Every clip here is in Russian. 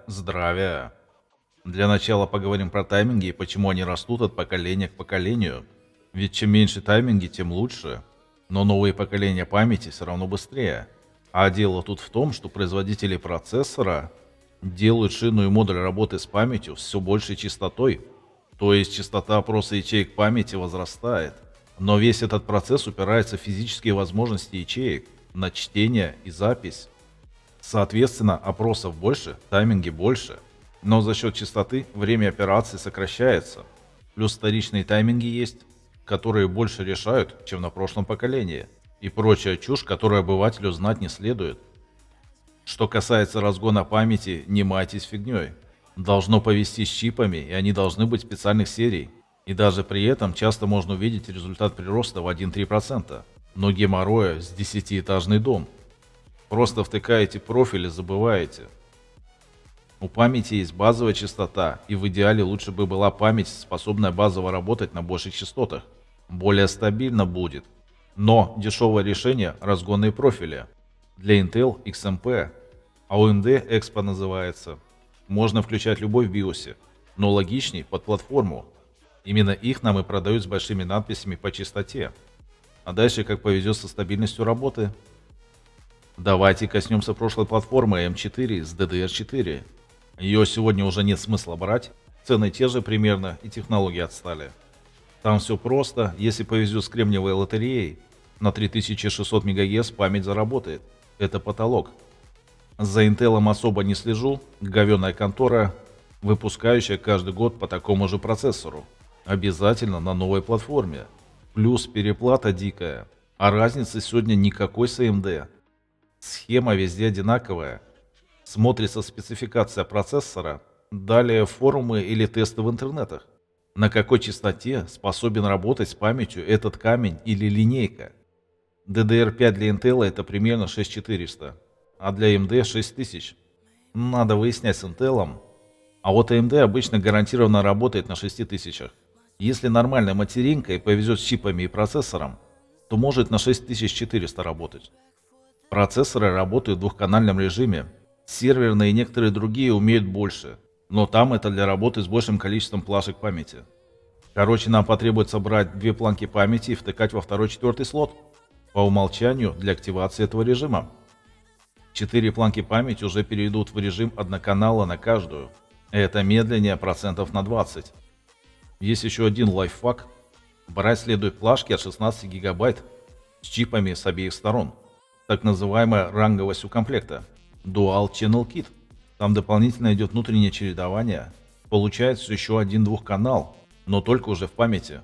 Здравия. Для начала поговорим про тайминги и почему они растут от поколения к поколению. Ведь чем меньше тайминги, тем лучше. Но новые поколения памяти все равно быстрее. А дело тут в том, что производители процессора делают шину и модуль работы с памятью все большей частотой. То есть частота опроса ячеек памяти возрастает. Но весь этот процесс упирается в физические возможности ячеек на чтение и запись. Соответственно, опросов больше, тайминги больше. Но за счет частоты время операций сокращается. Плюс вторичные тайминги есть, которые больше решают, чем на прошлом поколении. И прочая чушь, которую обывателю знать не следует. Что касается разгона памяти, не майтесь фигней. Должно повести с чипами, и они должны быть специальных серий. И даже при этом часто можно увидеть результат прироста в 1-3%. Но геморроя с 10-этажный дом. Просто втыкаете профиль и забываете. У памяти есть базовая частота, и в идеале лучше бы была память, способная базово работать на больших частотах. Более стабильно будет. Но дешевое решение – разгонные профили. Для Intel XMP, а у AMD Expo называется. Можно включать любой в биосе, но логичней под платформу. Именно их нам и продают с большими надписями по частоте. А дальше как повезет со стабильностью работы. Давайте коснемся прошлой платформы M4 с DDR4. Ее сегодня уже нет смысла брать, цены те же примерно и технологии отстали. Там все просто, если повезет с кремниевой лотереей, на 3600 МГц память заработает. Это потолок. За Intel особо не слежу, говёная контора, выпускающая каждый год по такому же процессору. Обязательно на новой платформе. Плюс переплата дикая, а разницы сегодня никакой с AMD. Схема везде одинаковая. Смотрится спецификация процессора, далее форумы или тесты в интернетах. На какой частоте способен работать с памятью этот камень или линейка. DDR5 для Intel это примерно 6400, а для AMD 6000. Надо выяснять с Intel. А вот AMD обычно гарантированно работает на 6000. Если нормальная материнка и повезет с чипами и процессором, то может на 6400 работать. Процессоры работают в двухканальном режиме. Серверные и некоторые другие умеют больше, но там это для работы с большим количеством плашек памяти. Короче, нам потребуется брать две планки памяти и втыкать во второй-четвертый слот. По умолчанию для активации этого режима. 4 планки памяти уже перейдут в режим одноканала на каждую. Это медленнее процентов на 20. Есть еще один лайфхак. Брать следует плашки от 16 гигабайт с чипами с обеих сторон. Так называемая ранговость у комплекта. Dual Channel Kit. Там дополнительно идет внутреннее чередование. Получается еще один двухканал, но только уже в памяти.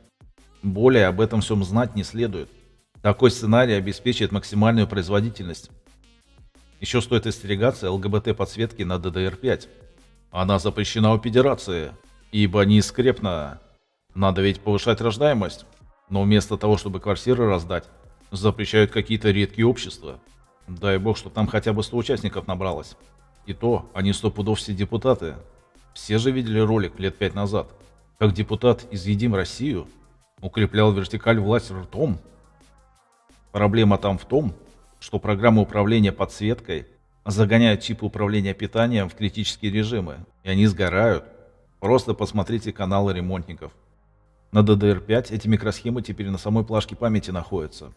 Более об этом всем знать не следует. Такой сценарий обеспечит максимальную производительность. Еще стоит остерегаться ЛГБТ подсветки на DDR5. Она запрещена у Федерации, ибо нескрепна. Надо ведь повышать рождаемость. Но вместо того, чтобы квартиры раздать, запрещают какие-то редкие общества. Дай бог, что там хотя бы 100 участников набралось. И то, они 100 пудов все депутаты. Все же видели ролик лет 5 назад, как депутат из «Едим Россию» укреплял вертикаль власти ртом. Проблема там в том, что программы управления подсветкой загоняют чипы управления питанием в критические режимы, и они сгорают. Просто посмотрите каналы ремонтников. На DDR5 эти микросхемы теперь на самой плашке памяти находятся.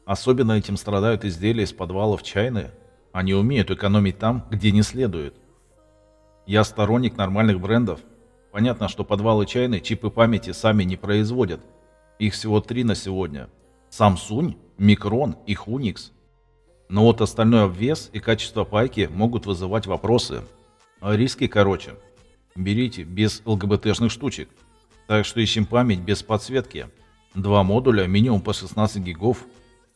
Особенно этим страдают изделия из подвалов чайные. Они умеют экономить там, где не следует. Я сторонник нормальных брендов. Понятно, что подвалы чайные чипы памяти сами не производят. Их всего 3 на сегодня. Samsung, Micron и Hynix. Но вот остальной обвес и качество пайки могут вызывать вопросы. А риски короче. Берите без ЛГБТшных штучек. Так что ищем память без подсветки. 2 модуля минимум по 16 гигов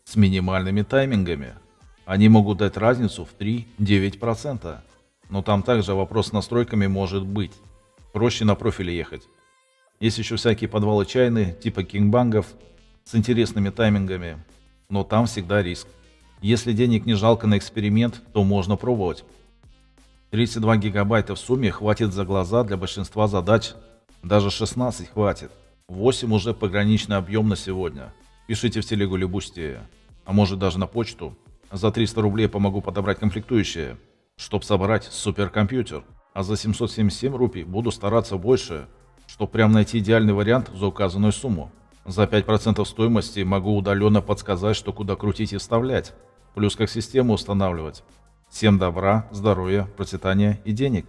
с минимальными таймингами. Они могут дать разницу в 3-9%. Но там также вопрос с настройками может быть. Проще на профиле ехать. Есть еще всякие подвалы чайные, типа кингбангов, с интересными таймингами. Но там всегда риск. Если денег не жалко на эксперимент, то можно пробовать. 32 гигабайта в сумме хватит за глаза для большинства задач. Даже 16 хватит. 8 уже пограничный объем на сегодня. Пишите в телегу Любусти, а может даже на почту. За 300 рублей помогу подобрать комплектующие, чтоб собрать суперкомпьютер. А за 777 рупий буду стараться больше, чтобы прям найти идеальный вариант за указанную сумму. За 5% стоимости могу удаленно подсказать, что куда крутить и вставлять. Плюс как систему устанавливать. Всем добра, здоровья, процветания и денег.